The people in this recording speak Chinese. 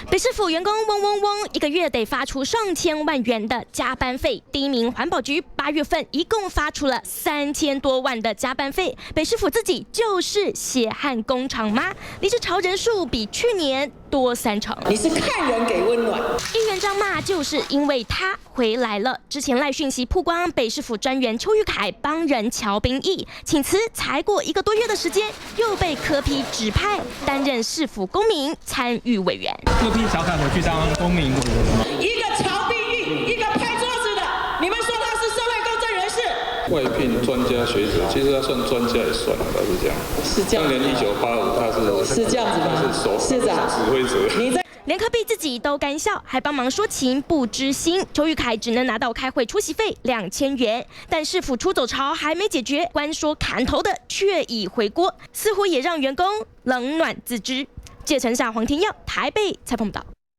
北市府员工嗡嗡嗡，一个月得发出上千万元的加班费。第一名环保局8月份一共发出了3000多万的加班费。北市府自己就是血汗工厂吗？离职潮人数比去年多3成。你是看人给温暖。议员张骂就是因为他回来了。之前赖讯息曝光，北市府专员邱玉凯帮人乔兵役，请辞才过1个多月的时间，又被柯 P 指派担任市府公民参与委员。柯 P 小凯回去当公民委员吗？一个乔兵役，一个拍桌子的，你们说他是社会公正人士？外聘专家学者，其实他算专家也算了，他是这样。是这样。当年1985他是这样子吗？市长指挥者。连柯 P 自己都干笑，还帮忙说情不知心。邱玉凯只能拿到开会出席费2000元，但市府出走潮还没解决，官说砍头的却已回锅，似乎也让员工冷暖自知。记者陈夏、黄天耀台北采访报道。